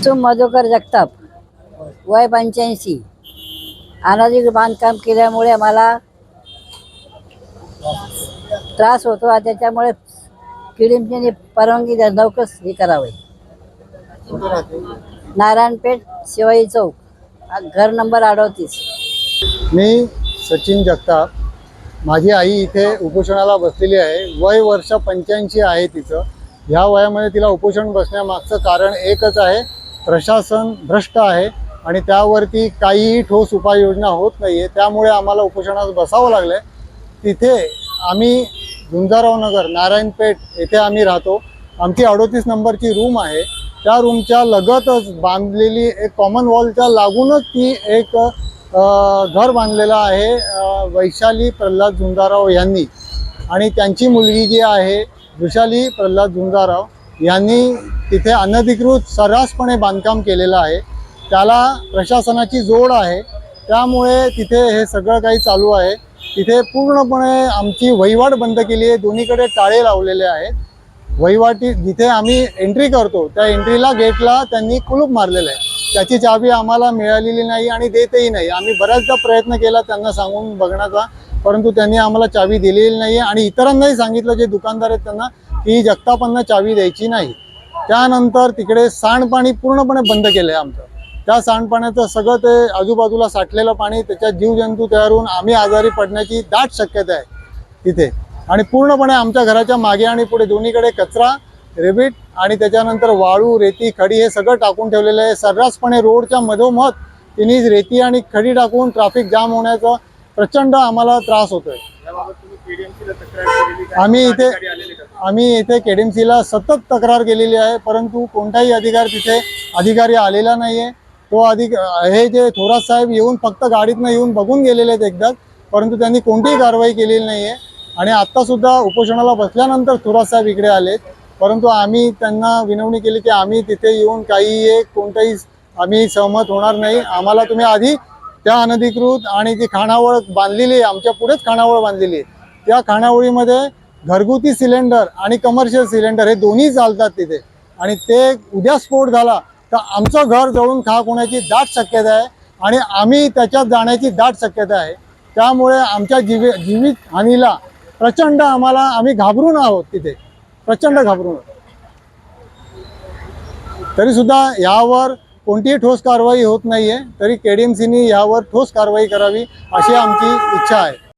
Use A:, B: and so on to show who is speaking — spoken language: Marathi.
A: तो मधुकर जगताप, वय 85. अनाधिकृत बांधकाम केल्यामुळे आम्हाला त्रास होतो आणि त्याच्यामुळे किडींनी परवानगी द्या, लवकर हे करावे. नारायणपेठ, शिवाई चौक, घर नंबर 38.
B: मी सचिन जगताप. माझी आई इथे उपोषणाला बसलेली आहे. वय वर्ष 85 आहे तिचं. ह्या वयामध्ये तिला उपोषण बसण्यामागचं कारण एकच आहे, प्रशासन भ्रष्ट आहे आणि त्यावरती काहीही ठोस उपाययोजना होत नाही आहे. त्यामुळे आम्हाला उपोषणास बसावं लागलं आहे. तिथे आम्ही झुंजाराव नगर, नारायणपेठ येथे आम्ही राहतो. आमची 38 नंबरची रूम आहे. त्या रूमच्या लगतच बांधलेली एक कॉमन वॉलच्या लागूनच ती एक घर बांधलेलं आहे वैशाली प्रल्हाद झुंजाराव यांनी. आणि त्यांची मुलगी जी आहे वैशाली प्रल्हाद झुंजाराव यांनी तिथे अनधिकृत सर्रासपणे बांधकाम केलेलं आहे. त्याला प्रशासनाची जोड आहे. त्यामुळे तिथे हे सगळं काही चालू आहे. तिथे पूर्णपणे आमची वहिवाट बंद केली आहे. दोन्हीकडे टाळे लावलेले आहेत. वहिवाटी जिथे आम्ही एंट्री करतो त्या एंट्रीला गेटला त्यांनी कुलूप मारलेलं आहे. त्याची चावी आम्हाला मिळालेली नाही आणि देतही नाही. आम्ही बऱ्याचदा प्रयत्न केला त्यांना सांगून बघण्याचा, परंतु त्यांनी आम्हाला चावी दिलेली नाही आहे. आणि इतरांनाही सांगितलं, जे दुकानदार आहेत त्यांना, की जगतापांना चावी द्यायची नाही. त्यानंतर तिकडे सांडपाणी पूर्णपणे बंद केलं आहे आमचं. त्या सांडपाण्याचं सगळं ते आजूबाजूला साठलेलं पाणी, त्याच्यात जीवजंतू तयार होऊन आम्ही आजारी पडण्याची दाट शक्यता आहे तिथे. आणि पूर्णपणे आमच्या घराच्या मागे आणि पुढे दोन्हीकडे कचरा, रेबीट आणि त्याच्यानंतर वाळू, रेती, खडी हे सगळं टाकून ठेवलेलं आहे. सर्रासपणे रोडच्या मधोमध तिने रेती आणि खडी टाकून ट्रॅफिक जाम होण्याचा प्रचंड आम्हाला त्रास होतोय. आम्ही इथे केडीएमसीला सतत तक्रार केलेली आहे, परंतु कोणताही अधिकारी आलेला नाही आहे. हे जे थोरात साहेब येऊन फक्त गाडीतनं येऊन बघून गेलेले आहेत एकदाच, परंतु त्यांनी कोणतीही कारवाई केलेली नाही आहे. आणि आत्तासुद्धा उपोषणाला बसल्यानंतर थोरात साहेब इकडे आलेत, परंतु आम्ही त्यांना विनवणी केली की आम्ही तिथे येऊन कोणताही आम्ही सहमत होणार नाही. आम्हाला तुम्ही आधी त्या अनधिकृत आणि जी खानावळ बांधलेली आहे, आमच्या पुढेच खानावळ बांधलेली आहे, त्या खानावळीमध्ये घरगुती सिलेंडर आणि कमर्शियल सिलेंडर हे दोन्ही चालतात तिथे. आणि ते उद्या स्फोट झाला तर आमचं घर जळून खाक होण्याची दाट शक्यता आहे आणि आम्ही त्याच्यात जाण्याची दाट शक्यता आहे. त्यामुळे आमच्या जीवित हानीला प्रचंड आम्ही घाबरून आहोत तिथे, प्रचंड घाबरून. तरीसुद्धा यावर कोणतीही ठोस कारवाई होत नाही आहे. तरी केडीएमसीनी यावर ठोस कारवाई करावी अशी आमची इच्छा आहे.